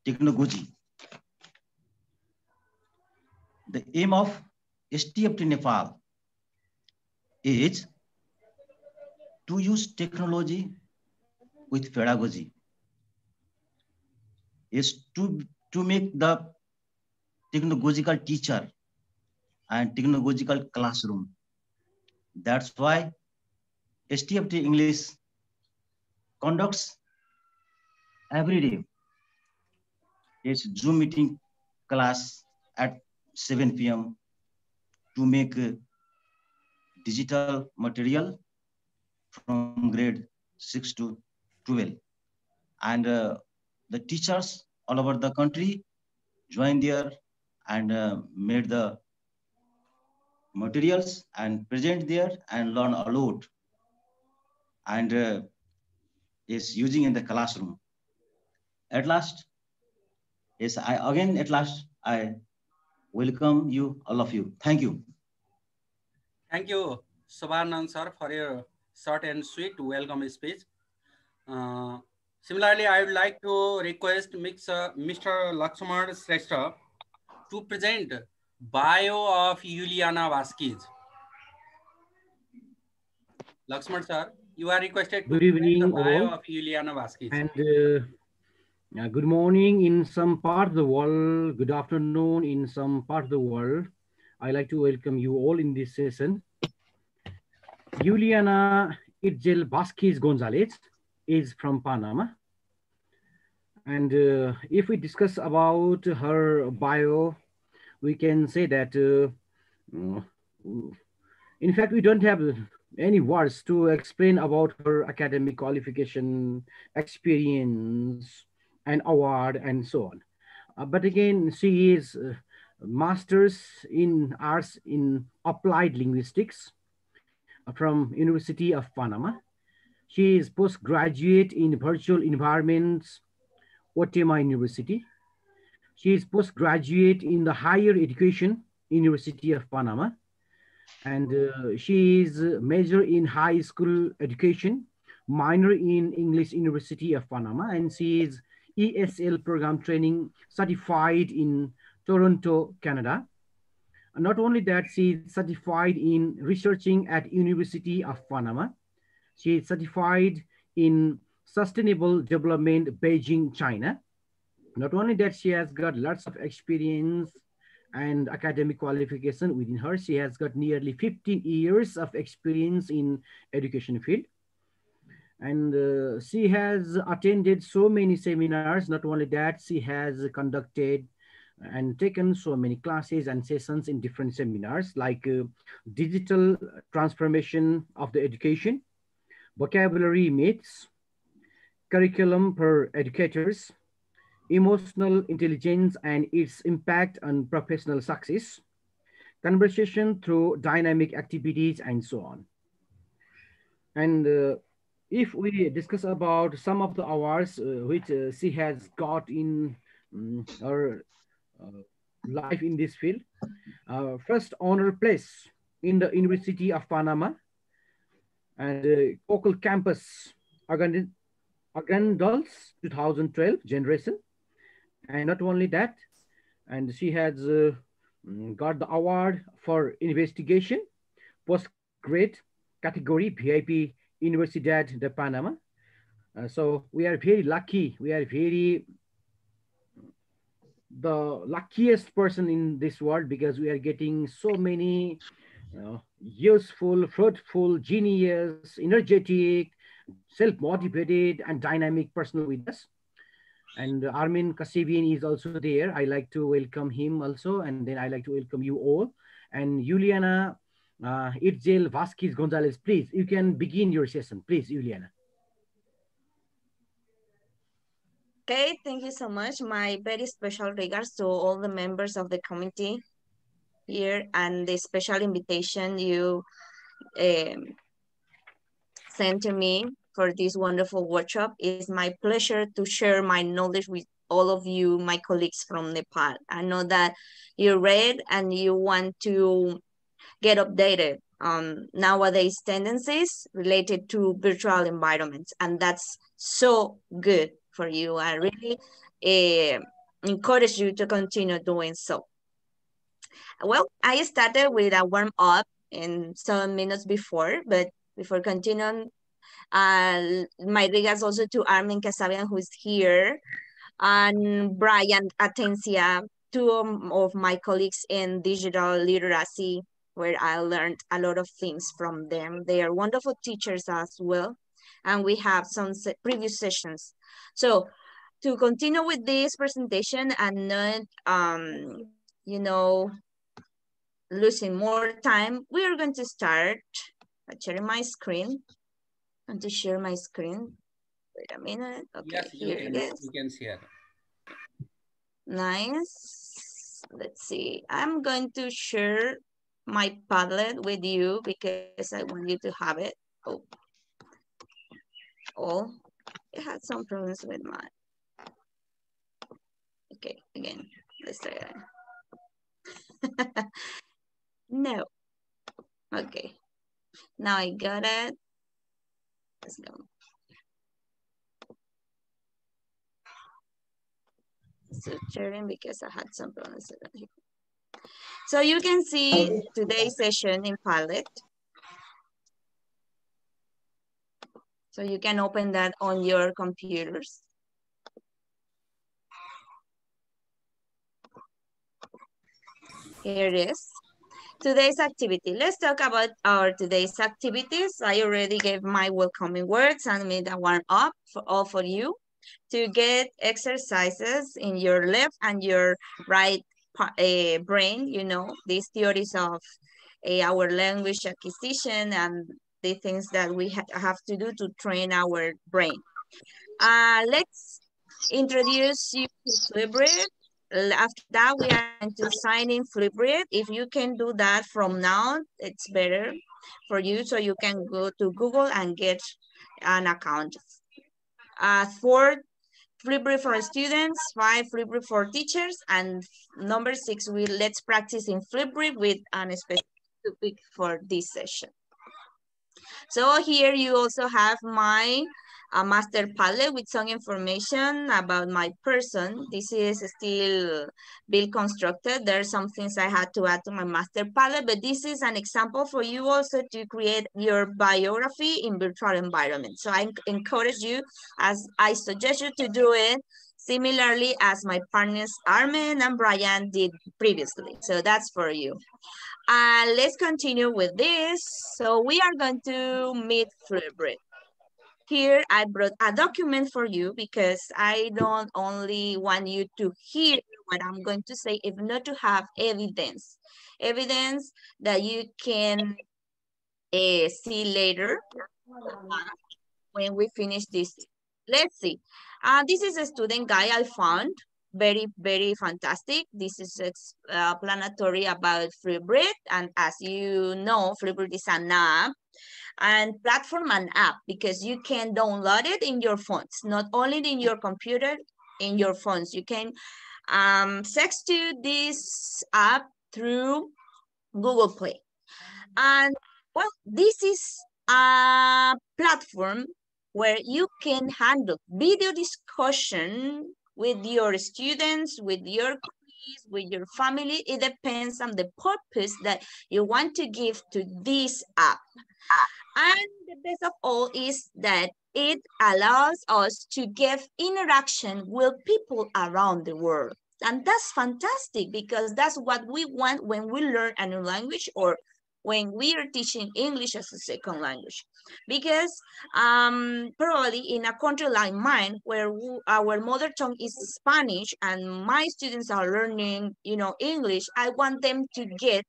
technology. The aim of STFT Nepal is to use technology with pedagogy, is to make the technological teacher and technological classroom. That's why STFT English conducts every day its Zoom meeting class at 7 p.m. to make digital material from grade 6 to 12. And the teachers all over the country join there and made the materials and present there and learn a lot and is using in the classroom. At last, I welcome you, all of you. Thank you. Thank you, Subhanand sir, for your short and sweet welcome speech. Similarly, I would like to request Mr. Lakshman Shrestha to present bio of Uliana Vasquez. Lakshman sir, you are requested to good evening, present the bio all. of Uliana Vasquez. And good morning in some part of the world, good afternoon in some part of the world. I'd like to welcome you all in this session. Uliana Vasquez Gonzalez is from Panama. And if we discuss about her bio, we can say that, in fact, we don't have any words to explain about her academic qualification, experience, and award, and so on. But again, she is Master's in Arts in Applied Linguistics from University of Panama. She is postgraduate in Virtual Environments, Otema University. She is postgraduate in the Higher Education, University of Panama. And she is major in high school education, minor in English, University of Panama, and she is ESL program training certified in Toronto, Canada. And not only that, she is certified in researching at University of Panama. She is certified in sustainable development, Beijing, China. Not only that, she has got lots of experience and academic qualification within her. She has got nearly 15 years of experience in education field. And she has attended so many seminars. Not only that, she has conducted and taken so many classes and sessions in different seminars like digital transformation of the education, vocabulary myths, curriculum for educators, emotional intelligence and its impact on professional success, conversation through dynamic activities, and so on. And if we discuss about some of the awards which she has got in her life in this field, first honor place in the University of Panama and Cocal Campus Agandals 2012 generation. And not only that, and she has got the award for investigation, postgrad category, VIP Universidad de Panama. So we are very lucky. We are the luckiest person in this world because we are getting so many useful, fruitful, genius, energetic, self-motivated, and dynamic person with us. And Armin Kasabian is also there. I like to welcome him also, and then I like to welcome you all. And Uliana Vasquez Gonzalez, please, you can begin your session. Please, Uliana. Okay, thank you so much. My very special regards to all the members of the committee here and the special invitation you sent to me for this wonderful workshop. It's my pleasure to share my knowledge with all of you, my colleagues from Nepal. I know that you read and you want to get updated on nowadays tendencies related to virtual environments, and that's so good for you. I really encourage you to continue doing so. Well, I started with a warm up in some minutes before, but before continuing, my regards also to Armin Kasabian, who is here, and Brian Atencia, two of my colleagues in digital literacy, where I learned a lot of things from them. They are wonderful teachers as well. And we have some previous sessions. So to continue with this presentation and not, you know, losing more time, we are going to start by sharing my screen. I'm going to share my screen. Wait a minute. Okay, yes, here it is. you can share. Nice. Let's see. I'm going to share my Padlet with you because I want you to have it. Oh, it had some problems with my. Okay, again, let's try that. No. Okay. Now I got it. Let's go. So sharing because I had some problems with it. So you can see today's session in Padlet. So you can open that on your computers. Here it is. Today's activity. Let's talk about our today's activities. I already gave my welcoming words and made a warm up for all for you to get exercises in your left and your right brain, you know, these theories of our language acquisition and the things that we have to do to train our brain. Let's introduce you to Flipgrid. After that, we are going to sign in Flipgrid. If you can do that from now, it's better for you so you can go to Google and get an account. 4 Flipgrid for students, 5 Flipgrid for teachers, and number 6, let's practice in Flipgrid with a specific topic for this session. So here you also have my master Padlet with some information about my person. This is still being constructed. There are some things I had to add to my master Padlet, but this is an example for you also to create your biography in virtual environment. So I encourage you, as I suggest you to do it, similarly as my partners Armin and Brian did previously. So that's for you. Let's continue with this. So we are going to meet Flipgrid. Here I brought a document for you because I don't only want you to hear what I'm going to say, if not to have evidence. Evidence that you can see later when we finish this. Let's see. This is a student guide I found. Very, very fantastic. This is explanatory about Flipgrid. And as you know, Flipgrid is an app and platform and app because you can download it in your phones, not only in your computer, in your phones. You can access to this app through Google Play. And well, this is a platform where you can handle video discussion with your students, with your colleagues, with your family. It depends on the purpose that you want to give to this app. And the best of all is that it allows us to give interaction with people around the world. And that's fantastic because that's what we want when we learn a new language or when we are teaching English as a second language. Because probably in a country like mine, where our mother tongue is Spanish and my students are learning, you know, English, I want them to get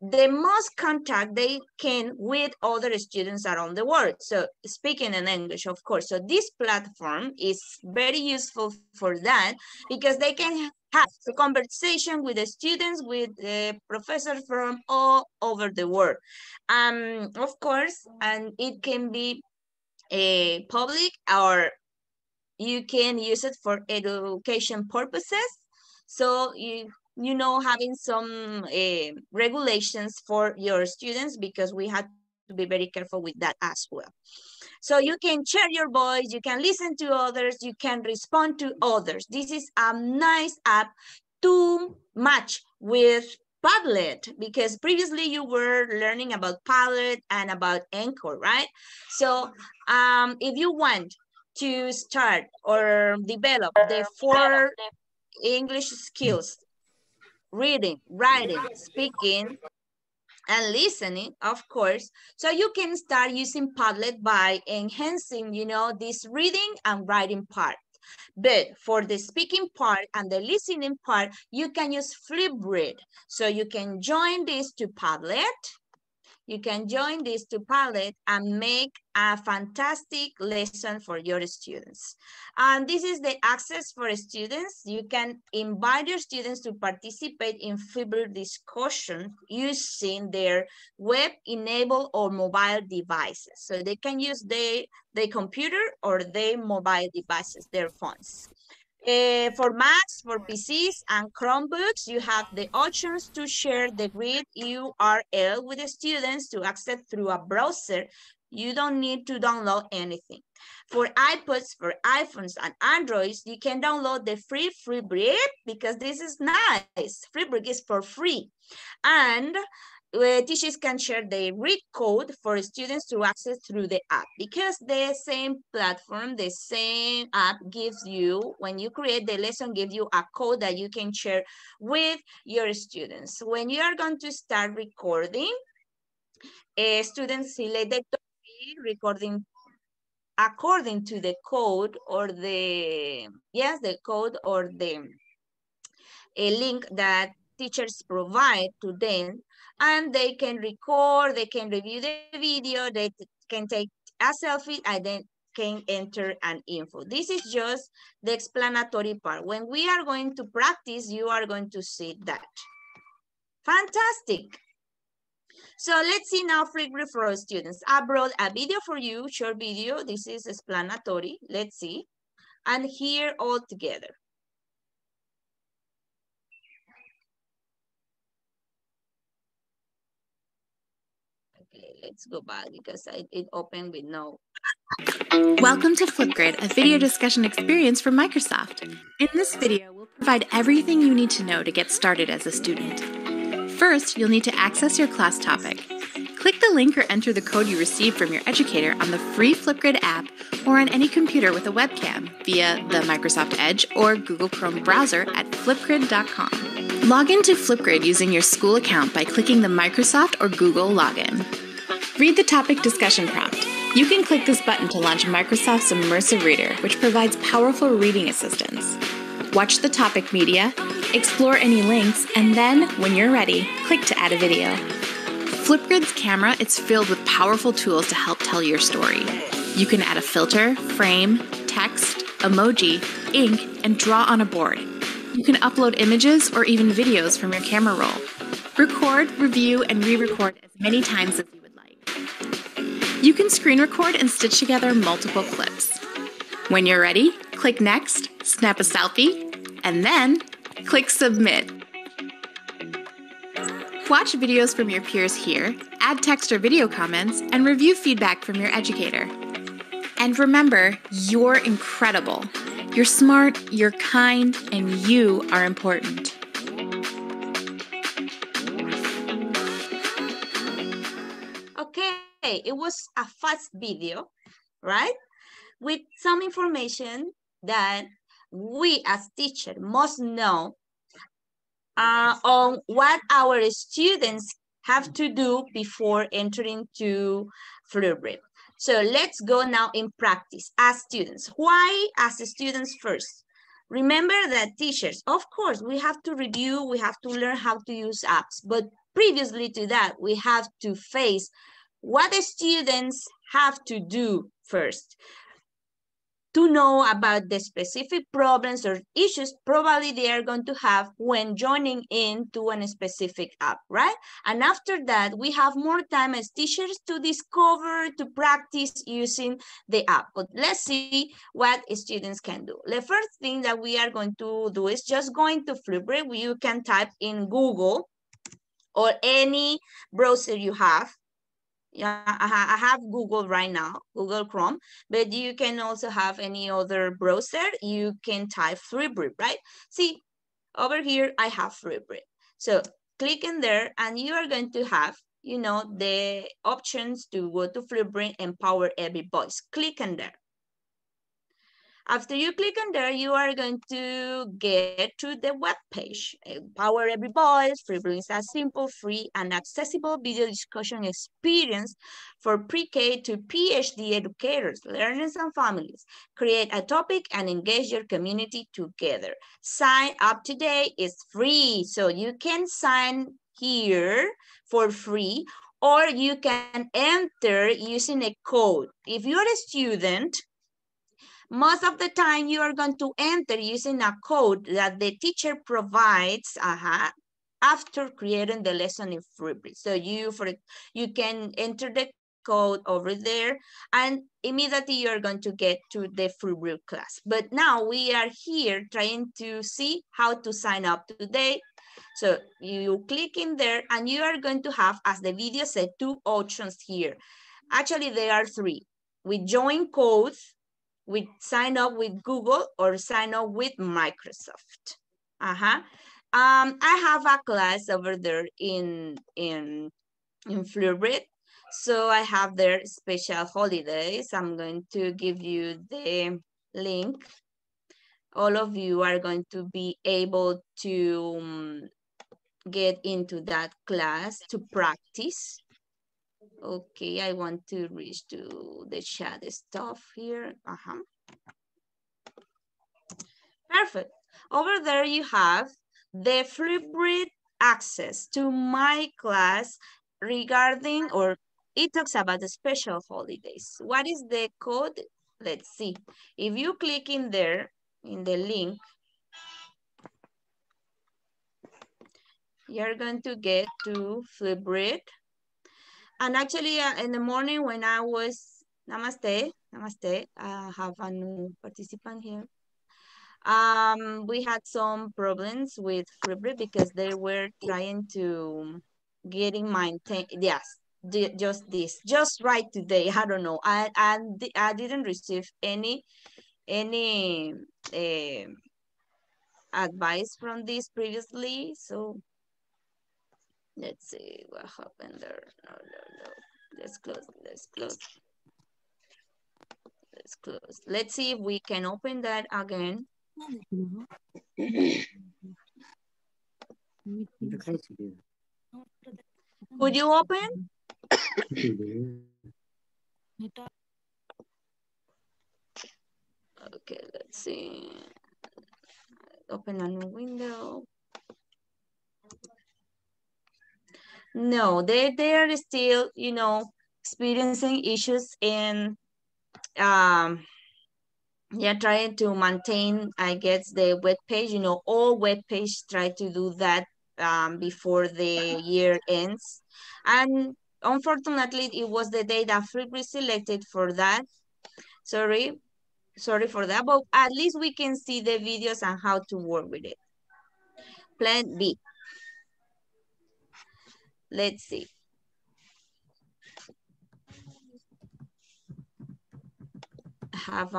the most contact they can with other students around the world. So speaking in English, of course. So this platform is very useful for that because they can have a conversation with the students, with the professors from all over the world. Of course, and it can be a public or you can use it for education purposes. So you know, having some regulations for your students because we have to be very careful with that as well. So you can share your voice, you can listen to others, you can respond to others. This is a nice app to match with Padlet, because previously you were learning about Padlet and about Anchor, right? So if you want to start or develop the 4 English skills, reading, writing, speaking, and listening, of course, so you can start using Padlet by enhancing, this reading and writing part. But for the speaking part and the listening part, you can use Flipgrid. So you can join this to Padlet. You can join this to Padlet and make a fantastic lesson for your students. And this is the access for students. You can invite your students to participate in Flipgrid discussion using their web-enabled or mobile devices. So they can use their computer or their mobile devices, their phones. For Macs, for PCs and Chromebooks, you have the options to share the grid URL with the students to access through a browser. You don't need to download anything. For iPods, for iPhones and Androids, you can download the free Flipgrid, because this is nice. Flipgrid is for free. And teachers can share the read code for students to access through the app, because the same platform, the same app gives you, when you create the lesson, gives you a code that you can share with your students. When you are going to start recording, students select the recording according to the code or the code or the link that teachers provide to them, and they can record, they can review the video, they can take a selfie, and then can enter an info. This is just the explanatory part. When we are going to practice, you are going to see that. Fantastic. So let's see now Flipgrid for our students. I brought a video for you, short video. This is explanatory. Let's see. And here all together. Okay, let's go back because it opened with no. Welcome to Flipgrid, a video discussion experience from Microsoft. In this video, we'll provide everything you need to know to get started as a student. First, you'll need to access your class topic. Click the link or enter the code you received from your educator on the free Flipgrid app or on any computer with a webcam via the Microsoft Edge or Google Chrome browser at flipgrid.com. Log into Flipgrid using your school account by clicking the Microsoft or Google login. Read the topic discussion prompt. You can click this button to launch Microsoft's Immersive Reader, which provides powerful reading assistance. Watch the topic media, explore any links, and then, when you're ready, click to add a video. Flipgrid's camera is filled with powerful tools to help tell your story. You can add a filter, frame, text, emoji, ink, and draw on a board. You can upload images or even videos from your camera roll. Record, review, and re-record as many times as you would like. You can screen record and stitch together multiple clips. When you're ready, click Next, snap a selfie, and then click Submit. Watch videos from your peers here, add text or video comments, and review feedback from your educator. And remember, you're incredible. You're smart, you're kind, and you are important. Okay, it was a fast video, right? With some information that we as teachers must know on what our students have to do before entering to Flipgrid. So let's go now in practice as students. Why as students first? Remember that teachers, of course, we have to review, we have to learn how to use apps, but previously to that, we have to face what the students have to do first. To know about the specific problems or issues probably they are going to have when joining into a specific app, right? And after that, we have more time as teachers to discover, to practice using the app. But let's see what students can do. The first thing that we are going to do is just going to Flipgrid. You can type in Google or any browser you have. Yeah, I have Google right now, Google Chrome, but you can also have any other browser. You can type Flipgrid, right? See, over here, I have Flipgrid. So click in there and you are going to have, you know, the options to go to Flipgrid and Power Every Voice. Click in there. After you click on there, you are going to get to the web page. Power Every Voice. Flipgrid is a simple, free, and accessible video discussion experience for pre-K to PhD educators, learners, and families. Create a topic and engage your community together. Sign up today. It's free, so you can sign here for free, or you can enter using a code. If you're a student, most of the time you are going to enter using a code that the teacher provides after creating the lesson in Flipgrid. So you can enter the code over there and immediately you're going to get to the Flipgrid class. But now we are here trying to see how to sign up today. So you click in there and you are going to have, as the video said, 2 options here. Actually, there are 3. We join codes, we sign up with Google, or sign up with Microsoft. I have a class over there in Flipgrid. So I have their special holidays. I'm going to give you the link. All of you are going to be able to get into that class to practice. Okay, I want to reach to the chat stuff here. Perfect. Over there you have the Flipgrid access to my class regarding, or it talks about the special holidays. What is the code? Let's see. If you click in there, in the link, you're going to get to Flipgrid. And actually, in the morning when I was, namaste, I have a new participant here. We had some problems with Flipgrid because they were trying to getting maintained. Yes, just right today. I don't know. I didn't receive any advice from this previously. So let's see what happened there. No. Let's close. Let's see if we can open that again. Could you open? Okay, let's see. Open a new window. No, they are still, you know, experiencing issues in yeah, trying to maintain, I guess, the web page. You know, all web pages try to do that before the year ends. And unfortunately, it was the day that Flipgrid selected for that. Sorry for that, but at least we can see the videos and how to work with it. Plan B. Let's see. Have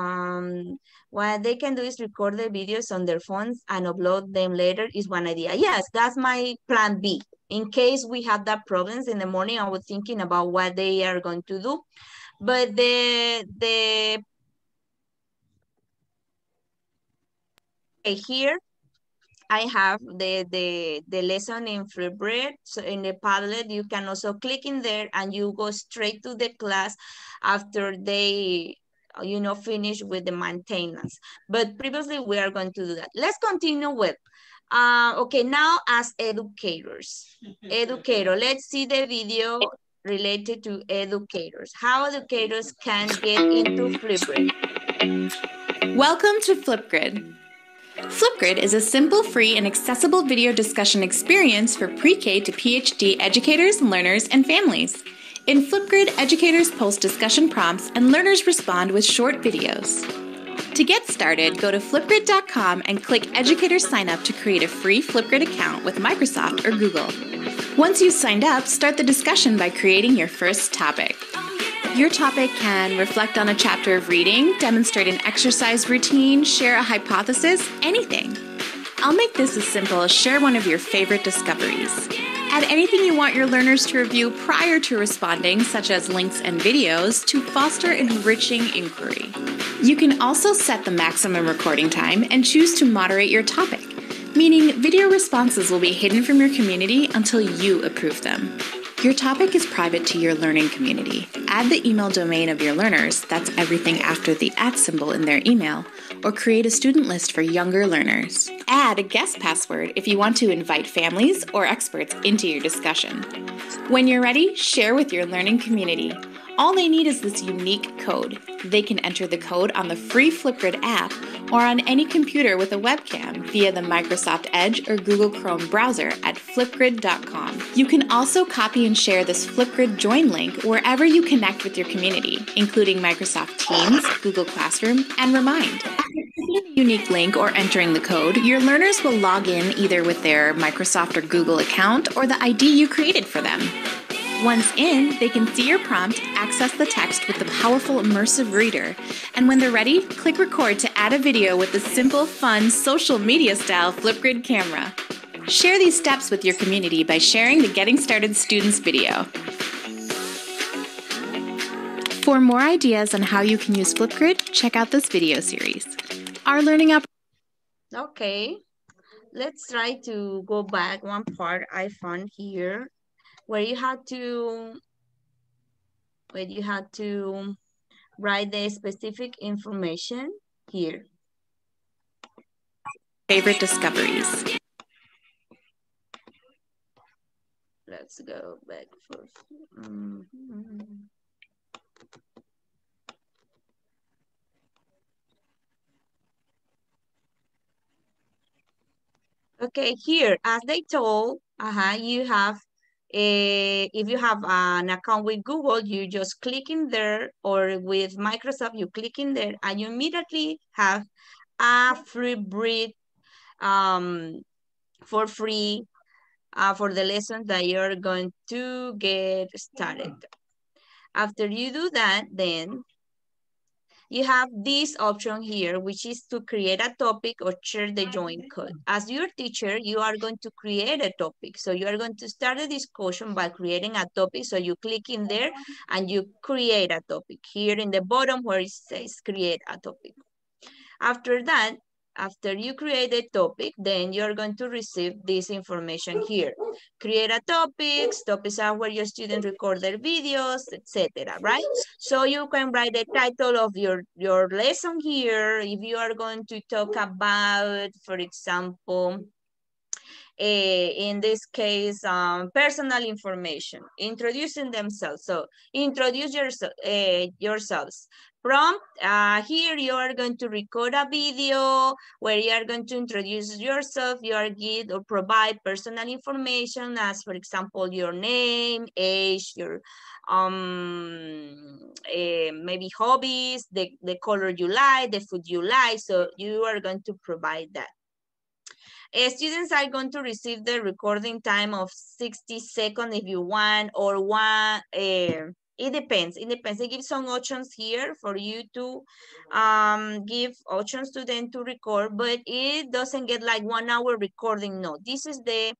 what they can do is record their videos on their phones and upload them later is one idea. Yes, that's my plan B. In case we have that problems in the morning, I was thinking about what they are going to do. But here I have the lesson in Flipgrid. So in the Padlet, you can also click in there and you go straight to the class after they, you know, finish with the maintenance. But previously we are going to do that. Let's continue with, okay, now as educators. Educator, let's see the video related to educators. How educators can get into Flipgrid. Welcome to Flipgrid. Flipgrid is a simple, free, and accessible video discussion experience for pre-K to PhD educators, learners, and families. In Flipgrid, educators post discussion prompts and learners respond with short videos. To get started, go to flipgrid.com and click Educator Sign Up to create a free Flipgrid account with Microsoft or Google. Once you've signed up, start the discussion by creating your first topic. Your topic can reflect on a chapter of reading, demonstrate an exercise routine, share a hypothesis, anything. I'll make this as simple as share one of your favorite discoveries. Add anything you want your learners to review prior to responding, such as links and videos, to foster enriching inquiry. You can also set the maximum recording time and choose to moderate your topic, meaning video responses will be hidden from your community until you approve them. Your topic is private to your learning community. Add the email domain of your learners, that's everything after the @ symbol in their email, or create a student list for younger learners. Add a guest password if you want to invite families or experts into your discussion. When you're ready, share with your learning community. All they need is this unique code. They can enter the code on the free Flipgrid app or on any computer with a webcam via the Microsoft Edge or Google Chrome browser at flipgrid.com. You can also copy and share this Flipgrid join link wherever you connect with your community, including Microsoft Teams, Google Classroom, and Remind. After clicking the unique link or entering the code, your learners will log in either with their Microsoft or Google account or the ID you created for them. Once in, they can see your prompt, access the text with the powerful immersive reader, and when they're ready, click record to add a video with the simple, fun, social media-style Flipgrid camera. Share these steps with your community by sharing the Getting Started Students video. For more ideas on how you can use Flipgrid, check out this video series. Our learning Okay, let's try to go back one part I found here where you had to write the specific information here. favorite discoveries. Let's go back first. Okay, here, as they told, you have if you have an account with Google, you just click in there, or with Microsoft, you click in there, and you immediately have a Flipgrid for free for the lessons that you're going to get started. After you do that, then you have this option here, which is to create a topic or share the join code. As your teacher, you are going to create a topic. So you are going to start a discussion by creating a topic. So you click in there and you create a topic here in the bottom where it says create a topic. After that, after you create a topic, then you're going to receive this information here. Create a topics are where your students record their videos, etc., right? So you can write the title of your lesson here. If you are going to talk about, for example, in this case, personal information, introducing themselves. So introduce yourselves. Prompt, here you are going to record a video where you are going to introduce yourself, your give or provide personal information as, for example, your name, age, your maybe hobbies, the color you like, the food you like. So you are going to provide that. Students are going to receive the recording time of 60 seconds if you want, or one, it depends. It depends. They give some options here for you to give options to them to record, but it doesn't get like 1 hour recording. No, this is the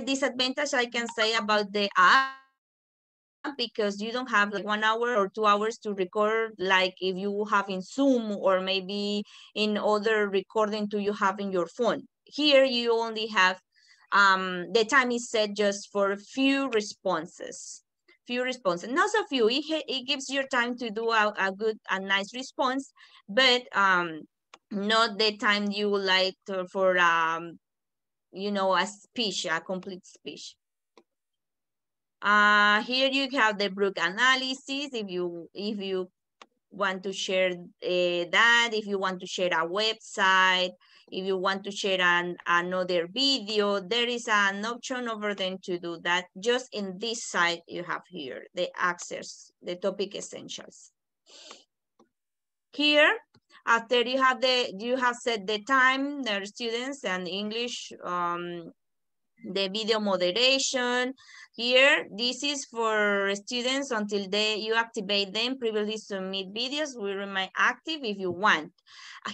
disadvantage I can say about the app, because you don't have like 1 hour or 2 hours to record, like if you have in Zoom or maybe in other recording to you have in your phone. Here you only have, the time is set just for few responses. Not so few, it gives you time to do a good and nice response, but not the time you would like for you know, a speech, a complete speech. Here you have the Brook analysis. If you want to share that, if you want to share a website, if you want to share another video, there is an option over there to do that. Just in this side you have here the access, the topic essentials. Here, after you have set the time, the students and English the video moderation. Here, this is for students until you activate them. Previously submit videos will remain active if you want.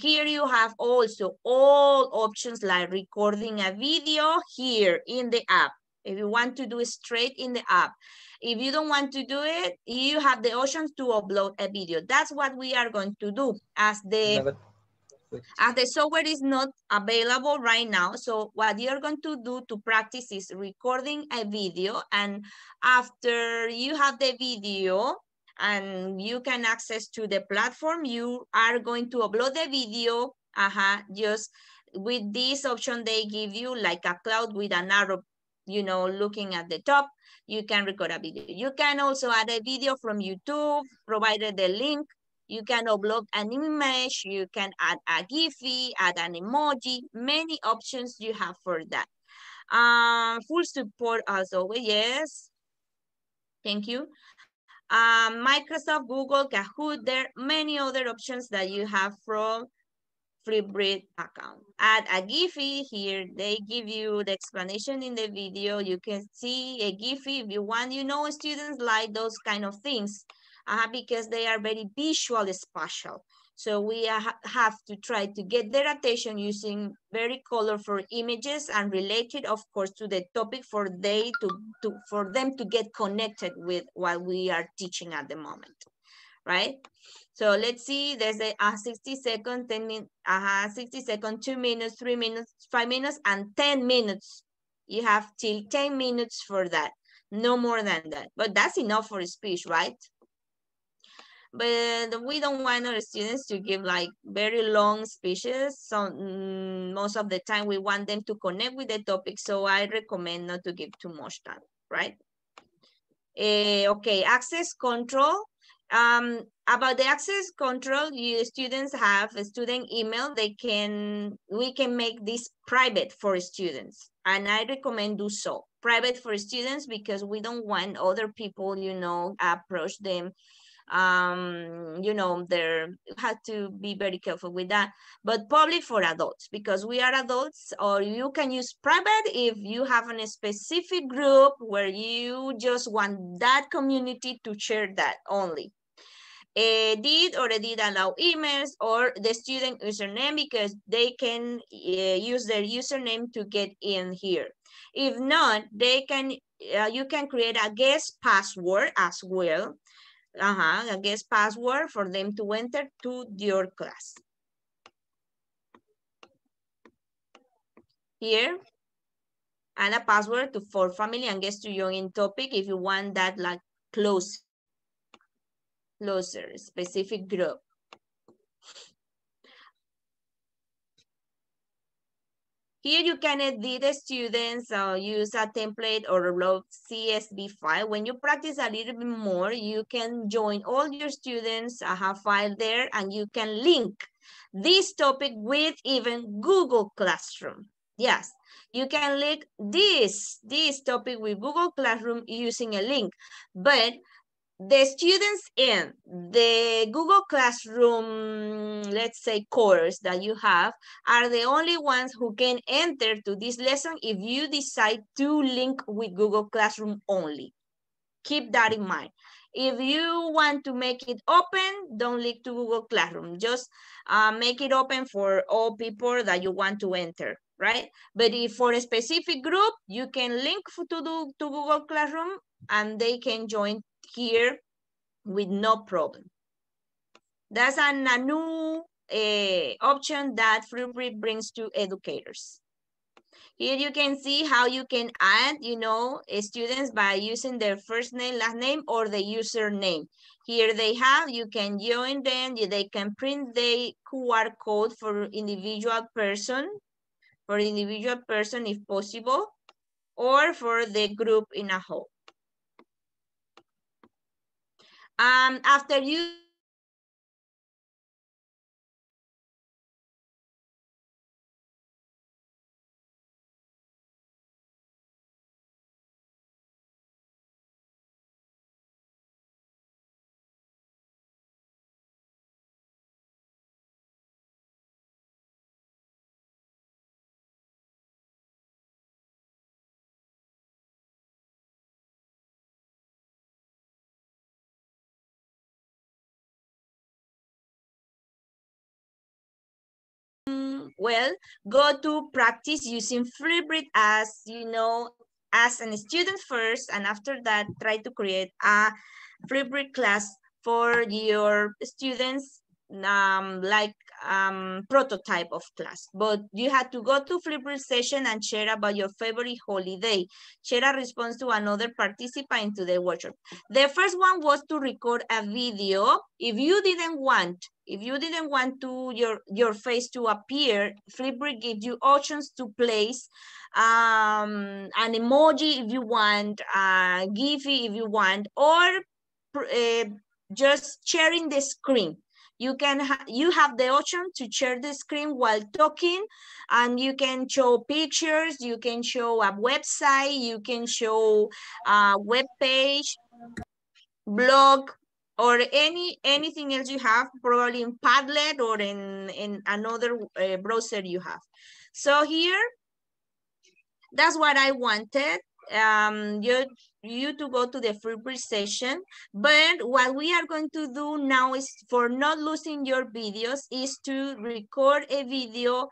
Here you have also all options like recording a video here in the app. If you want to do it straight in the app. If you don't want to do it, you have the option to upload a video. That's what we are going to do as the software is not available right now. So what you're going to do to practice is recording a video, and after you have the video and you can access to the platform, you are going to upload the video. Just with this option, they give you like a cloud with an arrow, you know, looking at the top. You can record a video. You can also add a video from YouTube, provided the link. You can upload an image, you can add a Giphy, add an emoji, many options you have for that. Full support as always, yes. Thank you. Microsoft, Google, Kahoot, there are many other options that you have from Flipgrid account. Add a Giphy here. They give you the explanation in the video. You can see a Giphy if you want. You know, students like those kind of things because they are very visual spatial. So we have to try to get their attention using very colorful images and related, of course, to the topic for them to get connected with what we are teaching at the moment, right? So let's see, there's a 60 second, 10 minutes, 60 second, 2 minutes, 3 minutes, 5 minutes, and 10 minutes. You have till 10 minutes for that, no more than that. But that's enough for speech, right? But we don't want our students to give like very long speeches. So most of the time we want them to connect with the topic. So I recommend not to give too much time, right? Okay, access control. About the access control, students have a student email. We can make this private for students, and I recommend do so private for students because we don't want other people, you know, approach them. You know, they have to be very careful with that. But public for adults, because we are adults, or you can use private if you have a specific group where you just want that community to share that only. Did allow emails or the student username because they can use their username to get in here. If not, they can you can create a guest password as well. A guest password for them to enter to your class. Here, add a password for family and guests to join in topic if you want that like closer, specific group. Here you can edit the students, use a template or a CSV file. When you practice a little bit more, you can join all your students, have file there, and you can link this topic with even Google Classroom. Yes, you can link this topic with Google Classroom using a link, but the students in the Google Classroom, let's say, course that you have are the only ones who can enter to this lesson if you decide to link with Google Classroom only. Keep that in mind. If you want to make it open, don't link to Google Classroom. Just make it open for all people that you want to enter, right? But if for a specific group, you can link to Google Classroom and they can join here with no problem. That's a new option that Flipgrid brings to educators. Here you can see how you can add, you know, students by using their first name, last name, or the username. Here they have, you can join them, they can print the QR code for individual person if possible, or for the group in a whole. After you Well, go to practice using Flipgrid as, you know, as a student first, and after that, try to create a Flipgrid class for your students, prototype of class. But you have to go to Flipgrid session and share about your favorite holiday. Share a response to another participant to the workshop. The first one was to record a video. If you didn't want to your face to appear, Flipgrid gives you options to place an emoji if you want, Giphy if you want, or just sharing the screen. You have the option to share the screen while talking, and you can show pictures, you can show a website, you can show a web page, blog, or anything else you have, probably in Padlet or in another browser you have. So here, that's what I wanted. You to go to the Flipgrid session, but what we are going to do now is, for not losing your videos, is to record a video.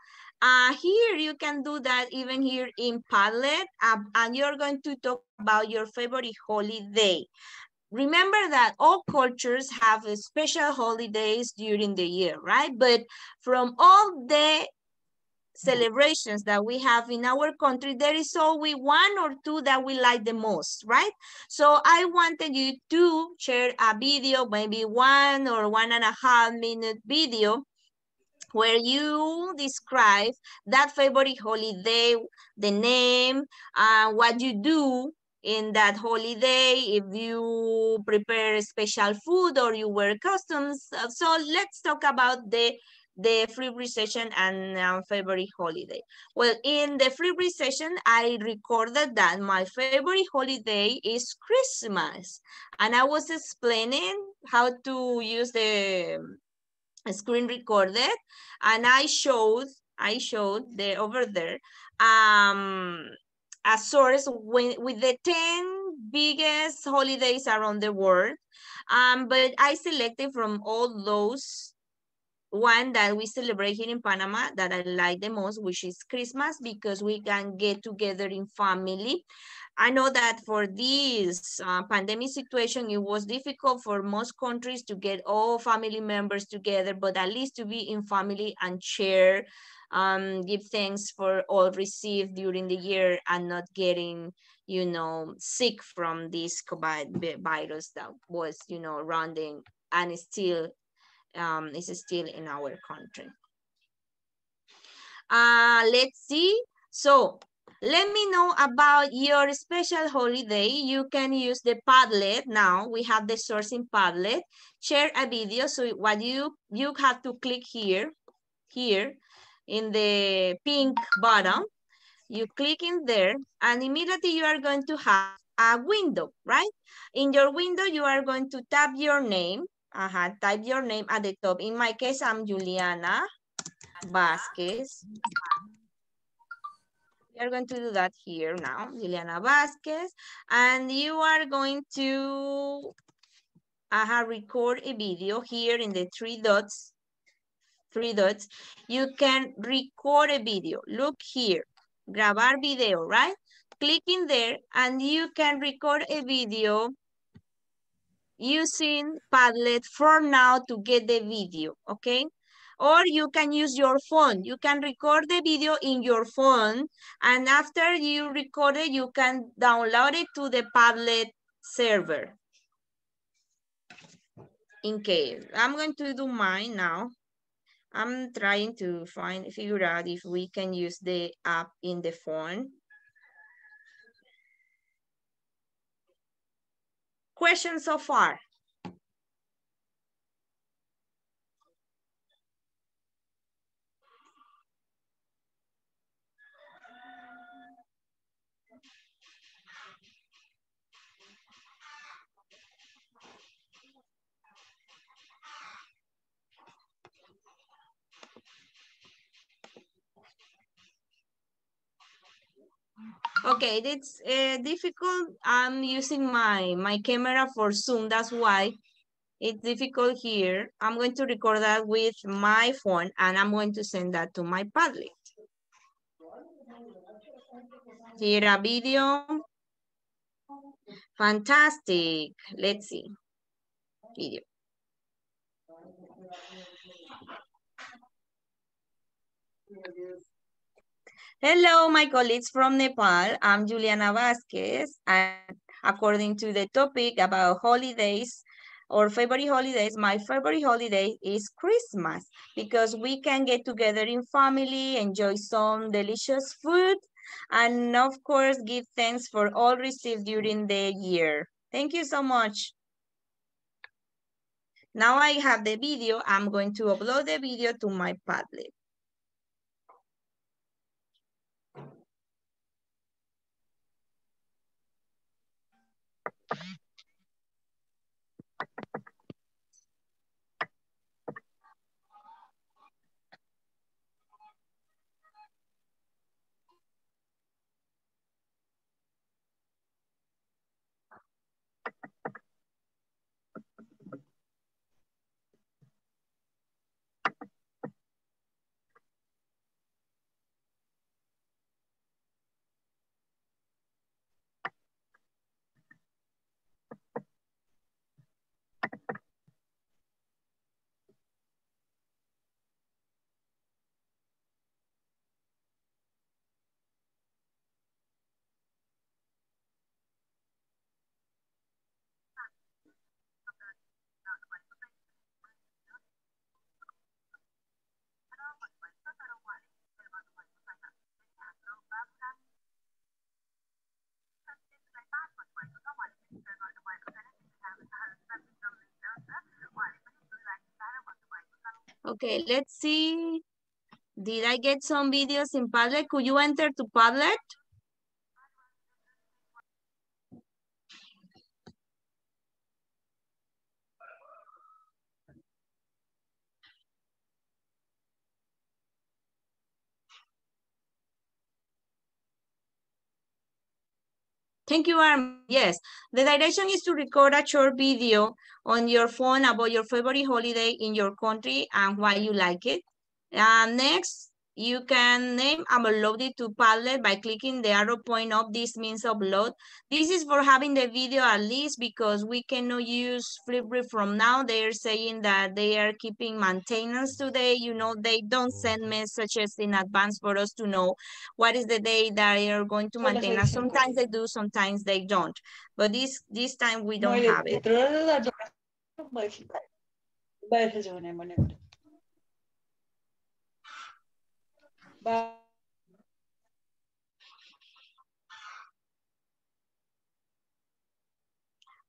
Here you can do that even here in Padlet, and you're going to talk about your favorite holiday. Remember that all cultures have special holidays during the year, right? But from all the celebrations that we have in our country, there is always one or two that we like the most, right? So I wanted you to share a video, maybe 1 or 1.5 minute video, where you describe that favorite holiday, the name, what you do in that holiday, if you prepare special food or you wear costumes. So let's talk about the Flipgrid session and favorite holiday. Well, in the Flipgrid session, I recorded that my favorite holiday is Christmas. And I was explaining how to use the screen recorded, and I showed over there a source with the 10 biggest holidays around the world. But I selected from all those one that we celebrate here in Panama that I like the most, which is Christmas, because we can get together in family. I know that for this pandemic situation, it was difficult for most countries to get all family members together, but at least to be in family and share, give thanks for all received during the year and not getting, you know, sick from this COVID virus that was, you know, running and is still in our country. Let's see. So let me know about your special holiday. You can use the Padlet. Now we have the source in Padlet. Share a video. So what you have to click here in the pink button. You click in there, and immediately you are going to have a window, right? In your window, you are going to type your name. Type your name at the top. In my case, I'm Uliana Vasquez. We are going to do that here now, Uliana Vasquez, and you are going to record a video here in the three dots. You can record a video. Look here, grabar video, right? Click in there, and you can record a video using Padlet for now to get the video, okay? Or you can use your phone. You can record the video in your phone, and after you record it, you can download it to the Padlet server. In case, I'm going to do mine now. I'm trying to figure out if we can use the app in the phone. Questions so far? Okay, it's difficult. I'm using my camera for Zoom. That's why it's difficult here. I'm going to record that with my phone and I'm going to send that to my Padlet. Here a video. Fantastic. Let's see. Video. Hello, my colleagues from Nepal. I'm Uliana Vasquez, and according to the topic about holidays or favorite holidays, my favorite holiday is Christmas because we can get together in family, enjoy some delicious food, and of course, give thanks for all received during the year. Thank you so much. Now I have the video. I'm going to upload the video to my Padlet. Okay, let's see. Did I get some videos in Padlet? Could you enter to Padlet? Thank you, Armin. Yes, the direction is to record a short video on your phone about your favorite holiday in your country and why you like it. Next, you can name and upload it to Padlet by clicking the arrow point up. This means upload. This is for having the video at least because we cannot use Flipgrid from now. They're saying that they are keeping maintenance today. You know, they don't send messages in advance for us to know what is the day that they are going to maintain us. Sometimes they do, sometimes they don't. But this time we don't have it.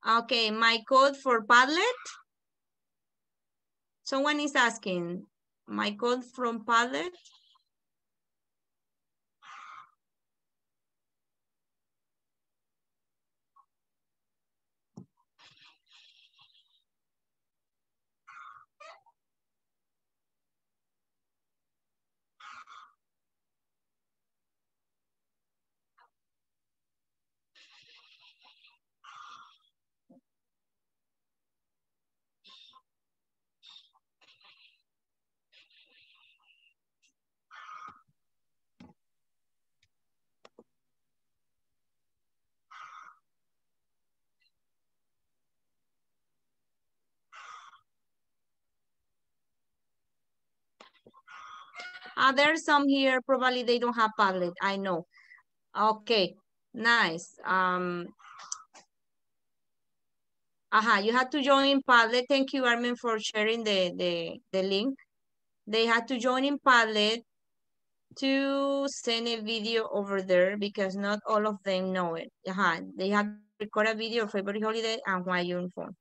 Okay, my code for Padlet. Someone is asking, my code from Padlet. There's some here, probably they don't have Padlet, I know. Okay, nice. You had to join Padlet. Thank you, Armin, for sharing the link. They had to join in Padlet to send a video over there because not all of them know it. They have to record a video of favorite holiday and why you're phone.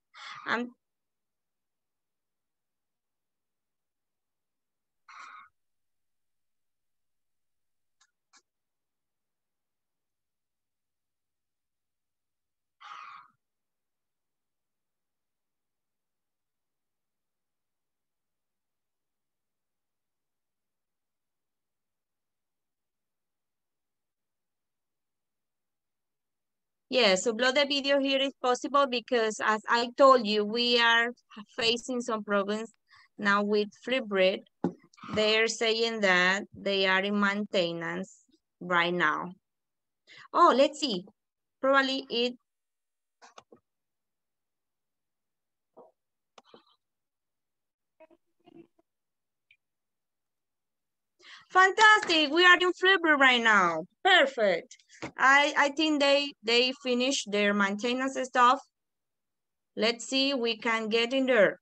Yes, upload the video here is possible because as I told you, we are facing some problems now with Flipgrid. They're saying that they are in maintenance right now. Oh, let's see. Probably it. Fantastic. We are in Flipgrid right now. Perfect. I think they finished their maintenance stuff. Let's see, we can get in there.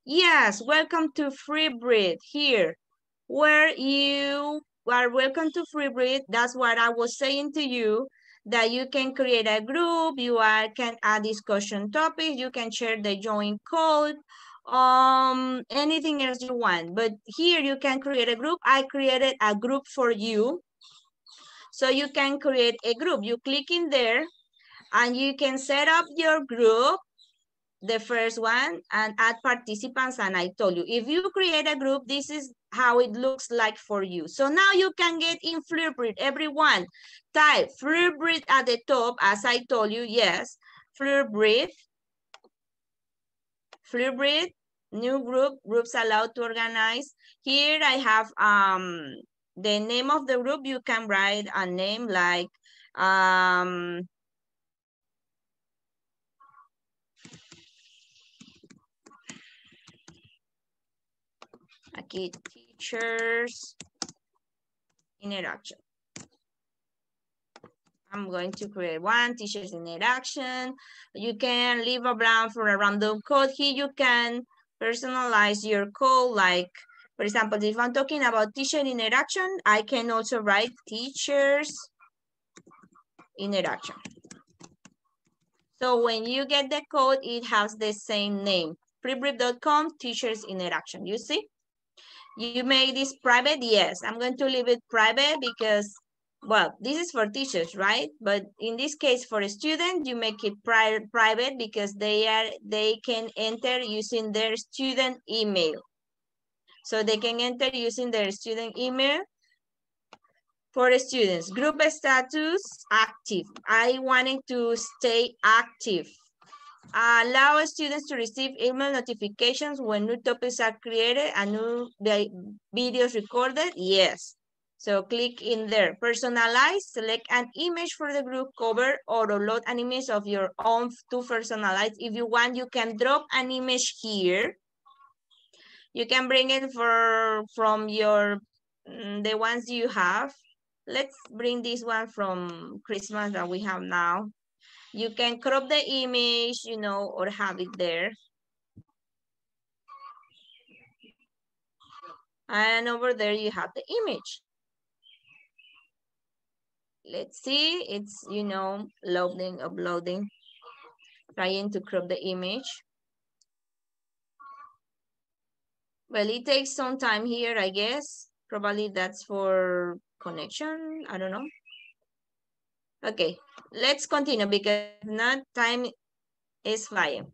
Yes, welcome to Flipgrid here, where you are welcome to Flipgrid. That's what I was saying to you, that you can create a group, you can add discussion topics, you can share the join code, anything else you want. But here you can create a group. I created a group for you. So you can create a group. You click in there and you can set up your group, the first one, and add participants. And I told you, if you create a group, this is how it looks like for you. So now you can get in Flipgrid. Everyone type Flipgrid at the top, as I told you. Yes, Flipgrid, new group, groups allowed to organize. Here I have the name of the group. You can write a name like aquí, teachers interaction. I'm going to create one, teachers interaction. You can leave a blank for a random code. Here you can personalize your code. Like, for example, if I'm talking about teacher interaction, I can also write teachers interaction. So when you get the code, it has the same name. Flipgrid.com, teachers interaction. You see? You make this private? Yes, I'm going to leave it private because, well, this is for teachers, right? But in this case, for a student, you make it private because they can enter using their student email. So they can enter using their student email. For students, group status, active. I wanted to stay active. Allow students to receive email notifications when new topics are created and new videos recorded. Yes. So click in there. Personalize, select an image for the group cover or upload an image of your own to personalize. If you want, you can drop an image here. You can bring it from your, the ones you have. Let's bring this one from Christmas that we have now. You can crop the image, you know, or have it there. And over there you have the image. Let's see, it's, you know, loading, uploading, trying to crop the image. Well, it takes some time here, I guess. Probably that's for connection, I don't know. Okay, let's continue because not time is flying.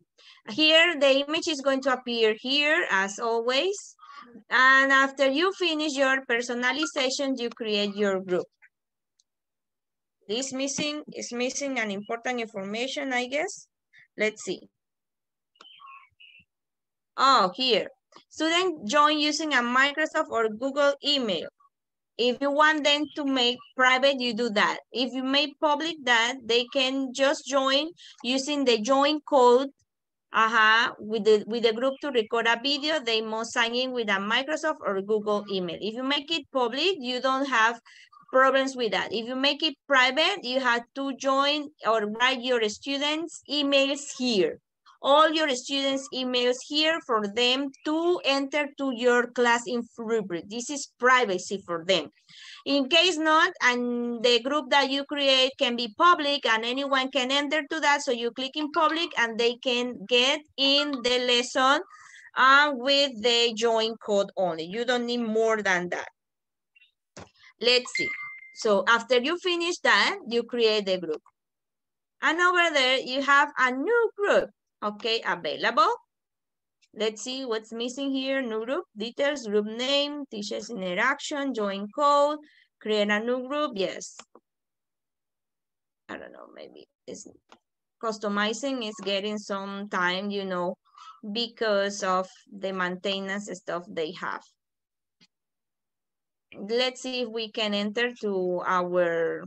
Here, the image is going to appear here as always. And after you finish your personalization, you create your group. This is missing an important information, I guess. Let's see. Oh, here. Students join using a Microsoft or Google email. If you want them to make private, you do that. If you make public that, they can just join using the join code with the group to record a video. They must sign in with a Microsoft or Google email. If you make it public, you don't have problems with that. If you make it private, you have to join or write your students' emails here. All your students' emails here for them to enter to your class in Flipgrid. This is privacy for them. In case not, and the group that you create can be public and anyone can enter to that, so you click in public and they can get in the lesson with the join code only. You don't need more than that. Let's see. So after you finish that, you create the group. And over there, you have a new group, okay, available. Let's see what's missing here. New group, details, group name, teachers interaction, join code, create a new group, yes. I don't know, maybe it's customizing is getting some time, you know, because of the maintenance stuff they have. Let's see if we can enter to our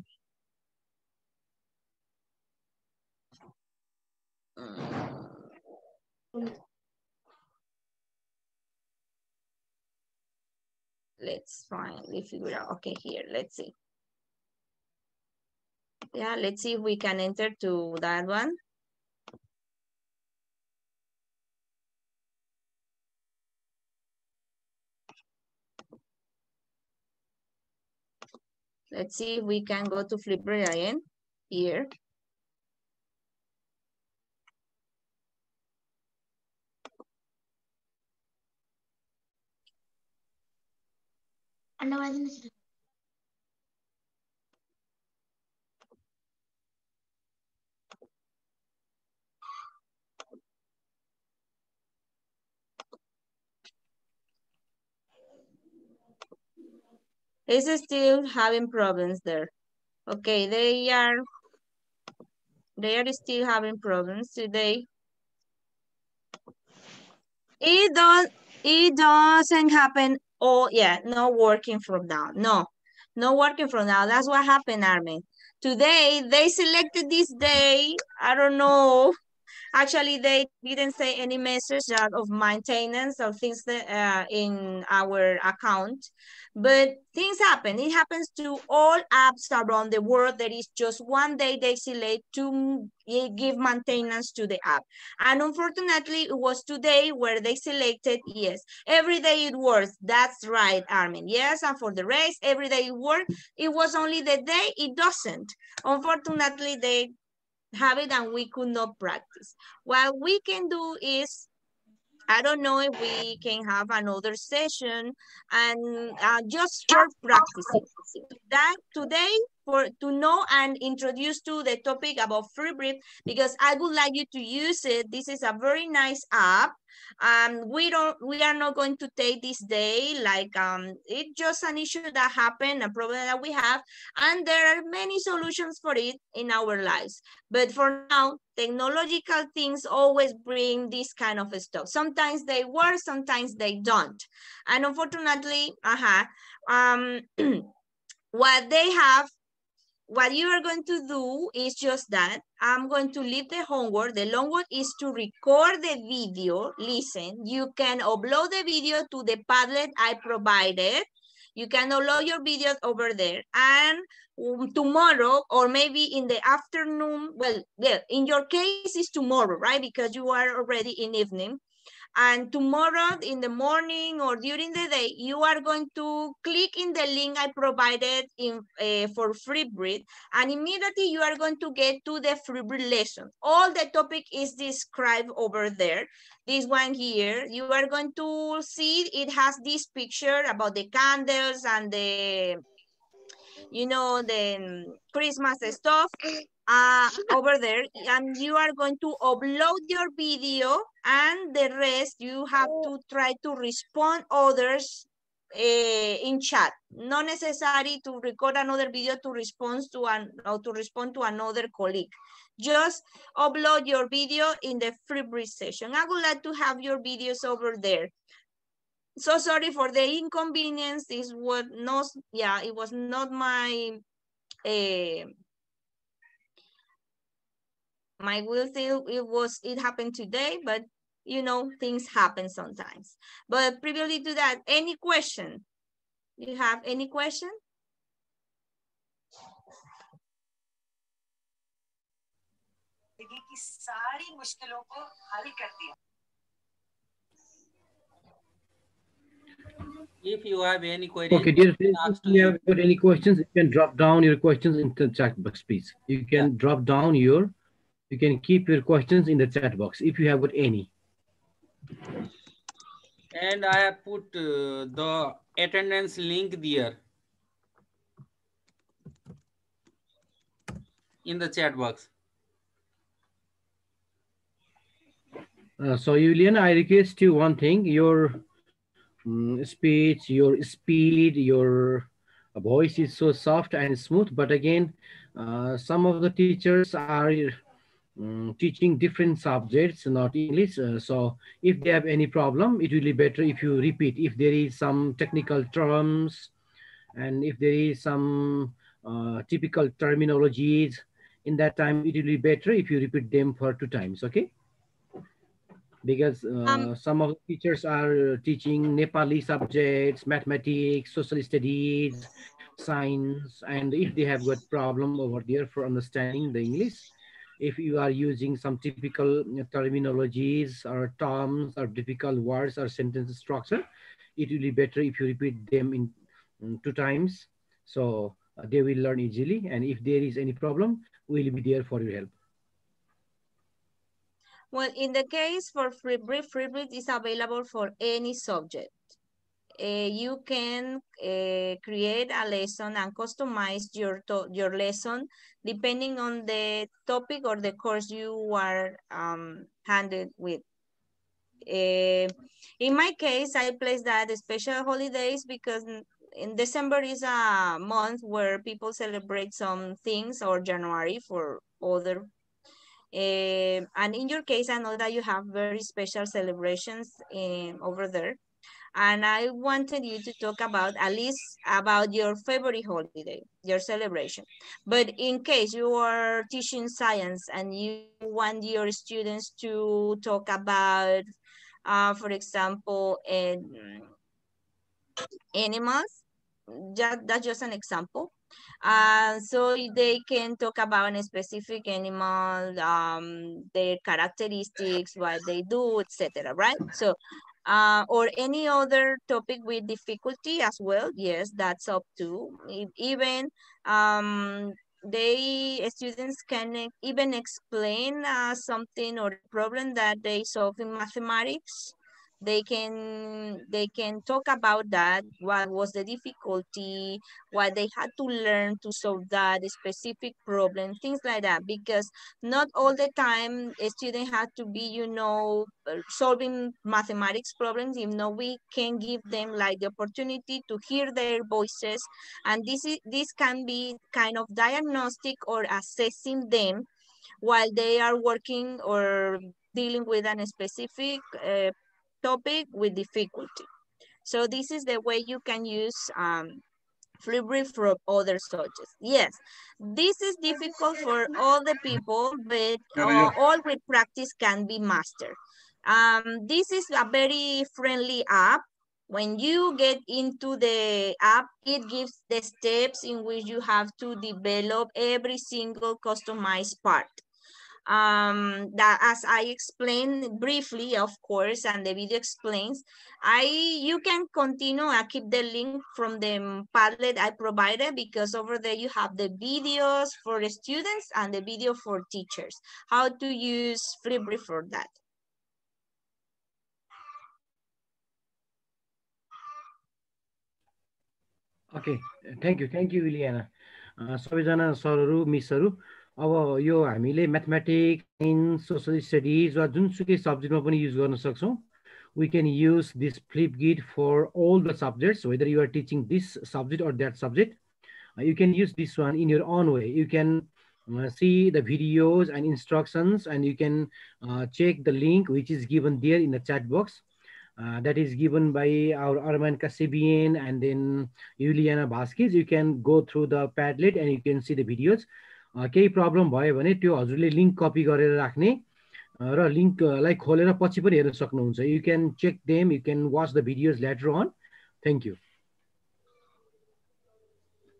let's finally figure out. Okay, here, let's see. Yeah, let's see if we can enter to that one. Let's see if we can go to Flipgrid again here. It's still having problems there. Okay, they are still having problems today. It doesn't happen. Oh yeah, no working from now. No working from now. That's what happened, Armin. Today they selected this day. I don't know. Actually, they didn't say any message of maintenance or things that, in our account, but things happen. It happens to all apps around the world. There is just one day they select to give maintenance to the app. And unfortunately, it was today where they selected, yes, every day it works. That's right, Armin. Yes, and for the rest, every day it works. It was only the day it doesn't. Unfortunately, they have it and we could not practice. What we can do is, I don't know if we can have another session and just for practicing. That today, for to know and introduce to the topic about Flipgrid, because I would like you to use it. This is a very nice app. We are not going to take this day like it's just an issue that happened, a problem that we have, and there are many solutions for it in our lives. But for now, technological things always bring this kind of stuff. Sometimes they work, sometimes they don't. And unfortunately, what they have, what you are going to do is just that. I'm going to leave the homework. The homework is to record the video. Listen, you can upload the video to the Padlet I provided. You can upload your videos over there. And tomorrow, or maybe in the afternoon, well, in your case, it's tomorrow, right? Because you are already in evening. And tomorrow in the morning or during the day, you are going to click in the link I provided in for Flipgrid, and immediately you are going to get to the Flipgrid lesson. All the topic is described over there. This one here, you are going to see it has this picture about the candles and the, you know, the Christmas stuff over there, and you are going to upload your video, and the rest you have to try to respond others in chat. Not necessary to record another video to respond to another colleague. Just upload your video in the Flipgrid session. I would like to have your videos over there. So sorry for the inconvenience. This was not, yeah, it was not my my will still, it happened today, but you know, things happen sometimes. But previously to that, any question? You have any question? If you have any queries, Okay, dear friends, ask if to you you. have got any questions, you can drop down your questions into the chat box, please. You can drop down you can keep your questions in the chat box if you have got any. And I have put the attendance link there in the chat box. So, Uliana, I request you one thing: your speech, your speed, your voice is so soft and smooth, but again, some of the teachers are teaching different subjects, not English. So if they have any problem, it will be better if you repeat. If there is some technical terms and if there is some typical terminologies, in that time it will be better if you repeat them for 2 times, okay? Because some of the teachers are teaching Nepali subjects, mathematics, social studies, science, and if they have got problem over there for understanding the English, if you are using some typical terminologies or terms or difficult words or sentence structure, it will be better if you repeat them in 2 times. So they will learn easily. And if there is any problem, we'll be there for your help. Well, in the case for Flipgrid, Flipgrid is available for any subject. You can create a lesson and customize your lesson depending on the topic or the course you are handled with. In my case, I place that special holidays because in December is a month where people celebrate some things, or January for other. And in your case, I know that you have very special celebrations over there. And I wanted you to talk about at least about your favorite holiday, your celebration. But in case you are teaching science and you want your students to talk about, for example, animals, that's just an example. So they can talk about a specific animal, their characteristics, what they do, etc. Right? So, or any other topic with difficulty as well. Yes, that's up to. Even students can even explain something or problem that they solve in mathematics. They can talk about that, what was the difficulty, what they had to learn to solve that specific problem, things like that, because not all the time a student has to be, solving mathematics problems. We can give them like the opportunity to hear their voices, and this can be kind of diagnostic or assessing them while they are working or dealing with a specific topic with difficulty. So this is the way you can use Flipgrid for other subjects. Yes, this is difficult for all the people, but all with practice can be mastered. This is a very friendly app. When you get into the app, it gives the steps in which you have to develop every single customized part. That, as I explained briefly, of course, and the video explains, you can continue. I keep the link from the Padlet I provided, because over there you have the videos for the students and the video for teachers, how to use Flipgrid for that. Okay, thank you, Uliana. सबैजना सरहरू मिसहरू, अब यो हामीले mathematics, signs, social studies वा जुनसुकै सब्जेक्टमा पनि use गर्न सक्छौँ. We can use this Flipgrid for all the subjects, whether you are teaching this subject or that subject. You can use this one in your own way. You can see the videos and instructions, and you can check the link which is given there in the chat box. That is given by our Arman Kasebian and then Uliana Vasquez. You can go through the Padlet and you can see the videos. केही problem भयो भने त्यो हजुरले link कपी गरेर राख्ने र लिङ्कलाई खोलेर पछि पनि हेर्न सक्नुहुन्छ. You can check them, you can watch the videos later on. Thank you.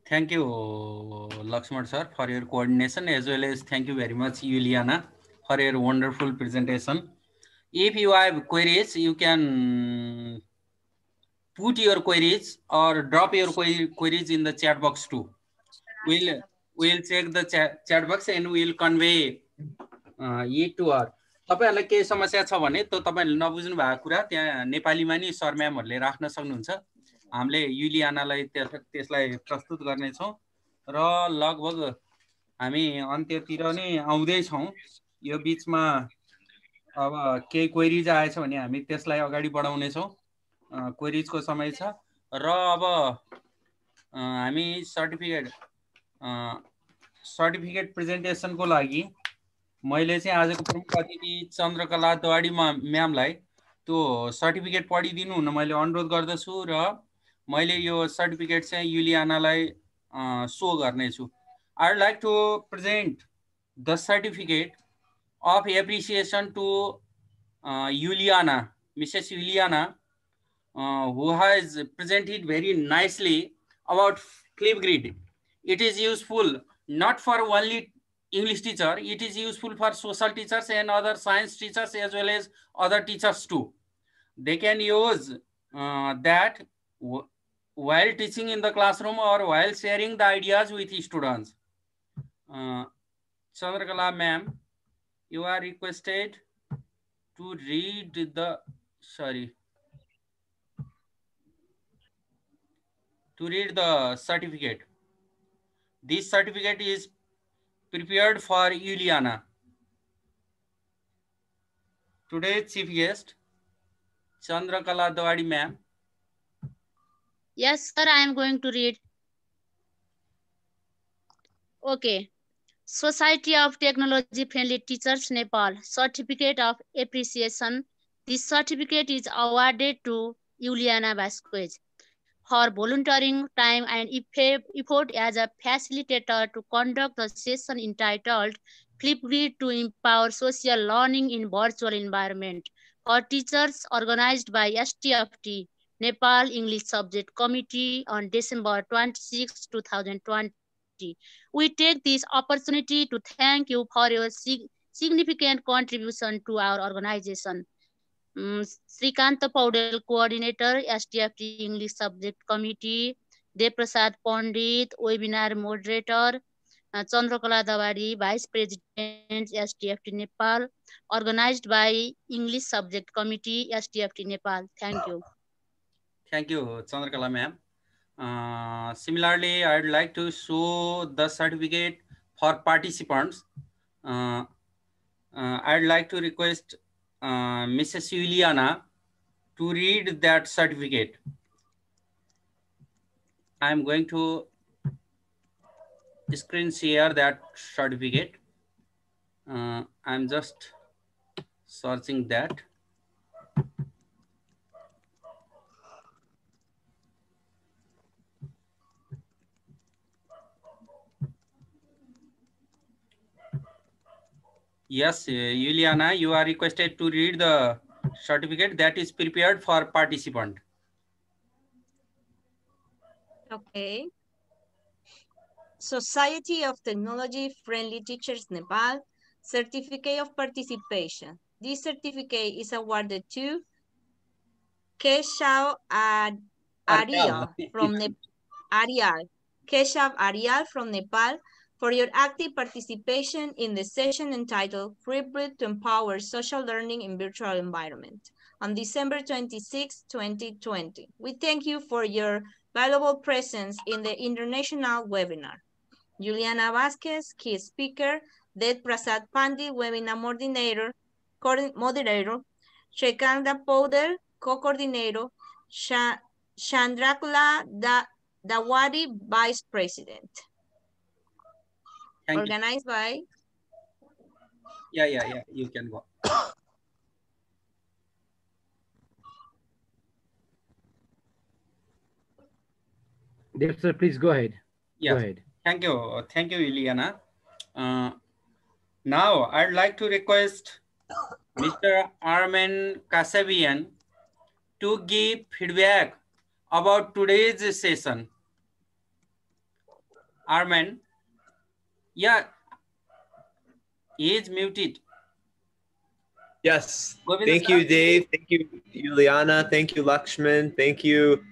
Thank you, Lakshman sir, for your coordination, as well as thank you very much, Uliana, for your wonderful presentation. If you have queries, you can put your queries or drop your queries in the chat box too. We'll check the chat box and we'll convey it to her. तपाईहरुलाई केही समस्या छ भने त तपाईहरुले नबुझ्नु भएको कुरा त्यहाँ नेपालीमा नि सर म्यामहरुले राख्न सक्नुहुन्छ. हामीले युलियानालाई त्यसलाई प्रस्तुत गर्ने छौं र लगभग हामी अन्त्यतिर नै आउँदै छौं. यो बीचमा अब केही क्वेरीज आएछ भने हामी त्यसलाई अगाडि बढाउने छौं. क्वेरीजको समय छ र अब हामी सर्टिफिकेट प्रेजेन्टेसनको लागि मैले चाहिँ आजको प्रमुख अतिथि चन्द्रकला दवाडी म्यामलाई त्यो सर्टिफिकेट पढिदिनु हुन मैले अनुरोध गर्दछु र मैले यो सर्टिफिकेट चाहिँ युलियानालाई सो गर्नेछु. I would like to present the certificate of appreciation to Uliana, Mrs. Uliana, who has presented very nicely about Flipgrid. It is useful not for only English teacher, it is useful for social teachers and other science teachers as well as other teachers too. They can use that while teaching in the classroom or while sharing the ideas with students. Chandrakala ma'am, you are requested to read the certificate. This certificate is prepared for Uliana. Today's chief guest, Chandrakala Dawadi ma'am. Yes, sir, I am going to read. Okay. Society of Technology Friendly Teachers Nepal, Certificate of Appreciation. This certificate is awarded to Uliana Vasquez for volunteering time and effort as a facilitator to conduct the session entitled Flipgrid to Empower Social Learning in Virtual Environment for teachers, organized by STFT, Nepal English Subject Committee on December 26, 2020. We take this opportunity to thank you for your significant contribution to our organization. Srikant Paudel, Coordinator, STFT English Subject Committee, Deprasad Pandit, Webinar Moderator, Chandrakala Dawadi, Vice President, STFT Nepal, organized by English Subject Committee, STFT Nepal. Thank you. Thank you, Chandrakala ma'am. Similarly, I'd like to show the certificate for participants. I'd like to request Mrs. Uliana to read that certificate. I'm going to screen share that certificate. I'm just searching that. Yes, Uliana, you are requested to read the certificate that is prepared for participant. Okay. Society of Technology Friendly Teachers Nepal, Certificate of Participation. This certificate is awarded to Keshav Arial from Nepal for your active participation in the session entitled Flipgrid to Empower Social Learning in Virtual Environment on December 26, 2020. We thank you for your valuable presence in the international webinar. Uliana Vasquez, key speaker, Det Prasad Pandit, webinar moderator, Shrikanta Powder, co-coordinator, Chandrakala Dawadi, vice president. Thank Organized you. by? Yeah, you can go. Yes, sir, please go ahead. Yes. Go ahead. Thank you, Uliana. Now, I'd like to request Mr. Armen Kasabian to give feedback about today's session. Armen, yeah, he is muted. Yes, Govinda thank sir. you, Dave. Thank you, Uliana. Thank you, Lakshman. Thank you,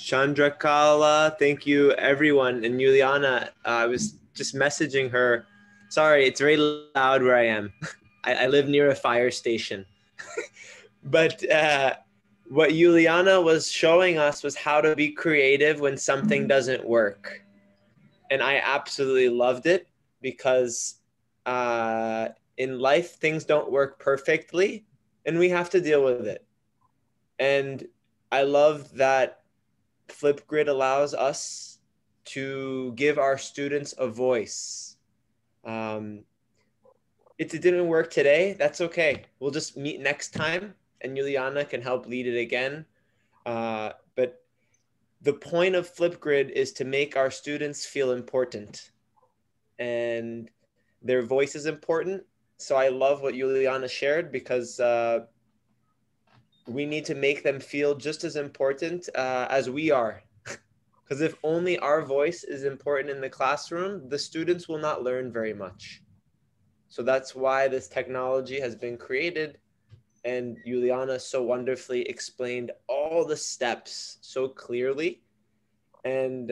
Chandrakala. Thank you, everyone. And Uliana, I was just messaging her. Sorry, it's very loud where I am. I live near a fire station. But what Uliana was showing us was how to be creative when something doesn't work. And I absolutely loved it because in life, things don't work perfectly and we have to deal with it. And I love that Flipgrid allows us to give our students a voice. If it didn't work today, that's okay. We'll just meet next time and Uliana can help lead it again. But the point of Flipgrid is to make our students feel important, and their voice is important. So I love what Uliana shared, because we need to make them feel just as important as we are. Because if only our voice is important in the classroom, the students will not learn very much. So that's why this technology has been created. And Uliana so wonderfully explained all the steps so clearly. And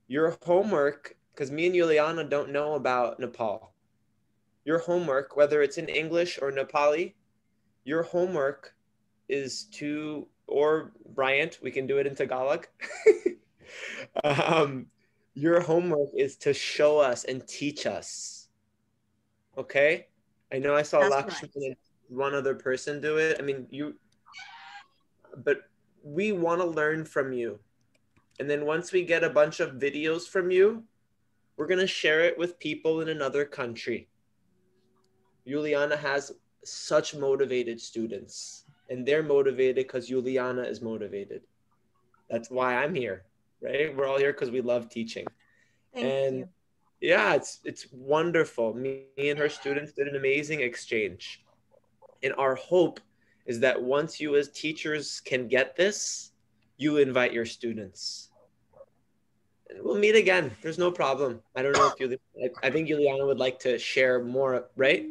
your homework, because me and Uliana don't know about Nepal. Your homework, whether it's in English or Nepali, your homework is to, or Bryant, we can do it in Tagalog. Your homework is to show us and teach us. Okay? I know I saw Lakshman and one other person do it. I mean, but we want to learn from you. And then once we get a bunch of videos from you, we're going to share it with people in another country. Uliana has such motivated students, and they're motivated because Uliana is motivated. That's why I'm here, right? We're all here because we love teaching. Thank you. Yeah, it's wonderful. Me and her students did an amazing exchange. And our hope is that once you as teachers can get this, you invite your students. And we'll meet again. There's no problem. I don't know if I think Uliana would like to share more, right?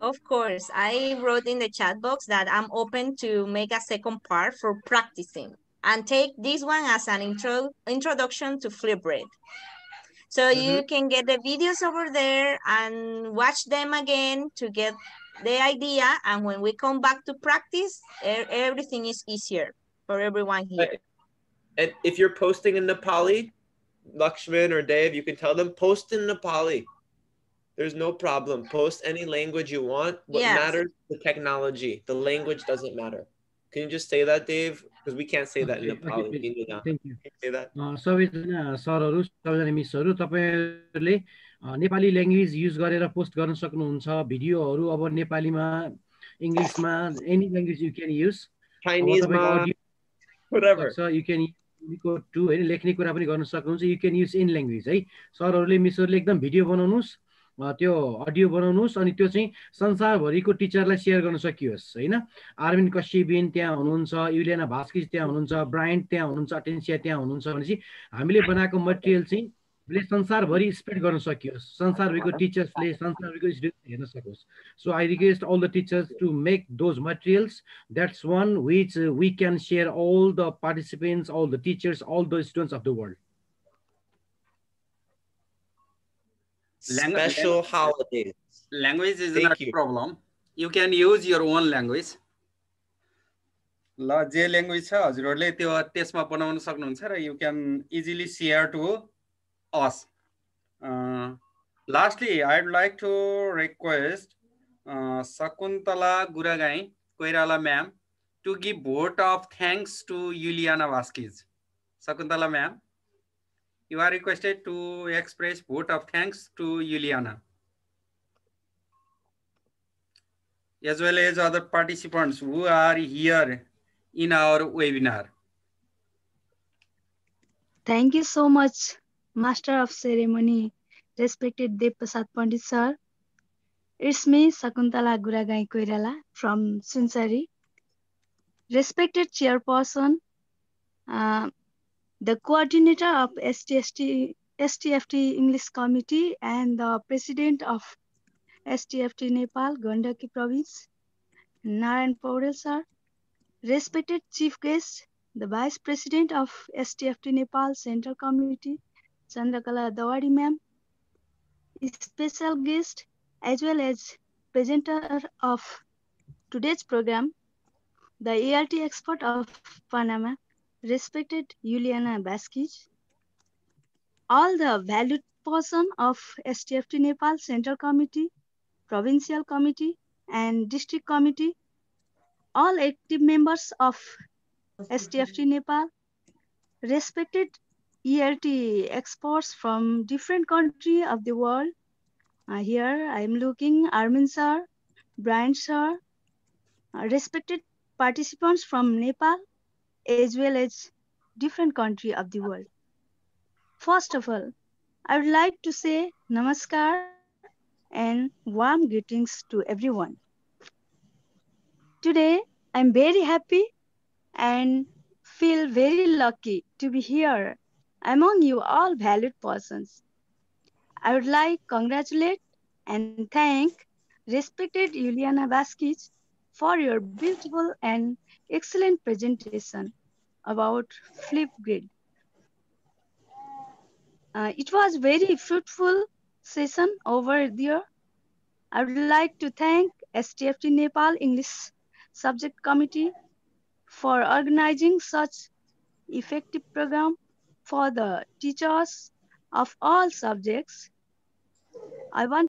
Of course. I wrote in the chat box that I'm open to make a second part for practicing and take this one as an introduction to Flipgrid. So you can get the videos over there and watch them again to get the idea. And when we come back to practice, everything is easier for everyone here. And if you're posting in Nepali, Lakshman or Dave, you can tell them, post in Nepali. There's no problem. Post any language you want. What matters is the technology. The language doesn't matter. Can you just say that, Dave? Because we can't say that in Nepali. Thank you. Say that. सबैजना सरहरू, सबैजना मिसहरू, तपाईहरुले Nepali language use गरेर post गर्न सक्नुहुन्छ भिडियोहरू. अब नेपालीमा, इङ्ग्लिशमा, any language you can use. चाइनिजमा, whatever. You can record to हैन, लेख्ने कुरा पनि गर्न सक्नुहुन्छ. You can use in language है. सरहरूले मिसहरूले एकदम भिडियो बनाउनुस्, त्यो अडियो बनाउनुस्, अनि त्यो चाहिँ संसारभरिको टिचरलाई सेयर गर्न सकियोस् हैन. आर्मिन कश्यपिन त्यहाँ हुनुहुन्छ, युलियाना भास्किज त्यहाँ हुनुहुन्छ, ब्रायन्ट त्यहाँ हुनुहुन्छ, अटेन्सिया त्यहाँ हुनुहुन्छ भनेपछि हामीले बनाएको मटेरियल चाहिँ संसारभरि स्प्रेड गर्न सकियोस्, संसारभरिको टिचर्सले, संसारभरिको स्टुडेन्ट्सले हेर्न सकोस्. So I request all the teachers to make those materials. That's one which we can share all the participants, all the teachers, all the students of the world. Special holidays. Language is not a problem. You can use your own language. ल जे language छ हजुरहरूले त्यो त्यसमा बनाउन सक्नुहुन्छ र you can easily share to us. Lastly, I'd like to request Sakuntala Guragai Koirala ma'am to give vote of thanks to Uliana Vasquez. Sakuntala ma'am, you are requested to express vote of thanks to Uliana, as well as other participants who are here in our webinar. Thank you so much, Master of Ceremony, respected Dev Prasad Pandit sir. It's me, Sakuntala Guragai Koirala from Sunsari. Respected Chairperson, the coordinator of STFT English Committee and the President of STFT Nepal, Gandaki Province, Narayan Paudel sir. Respected Chief Guest, the Vice President of STFT Nepal Central Committee, Chandrakala Dawadi ma'am. Special guest as well as presenter of today's program, the ART expert of Panama, respected Uliana Vasquez. All the valued person of STFT Nepal Central Committee, Provincial Committee and District Committee, all active members of STFT Nepal, respected ELT experts from different countries of the world. Here I am looking Armin sir, Brian sir, respected participants from Nepal as well as different countries of the world. First of all, I would like to say namaskar and warm greetings to everyone. Today, I'm very happy and feel very lucky to be here among you all valued persons. I would like to congratulate and thank respected Uliana Vasquez for your beautiful and excellent presentation about Flipgrid. It was very fruitful session over there. I would like to thank STFT Nepal English Subject Committee for organizing such effective program for the teachers of all subjects. I want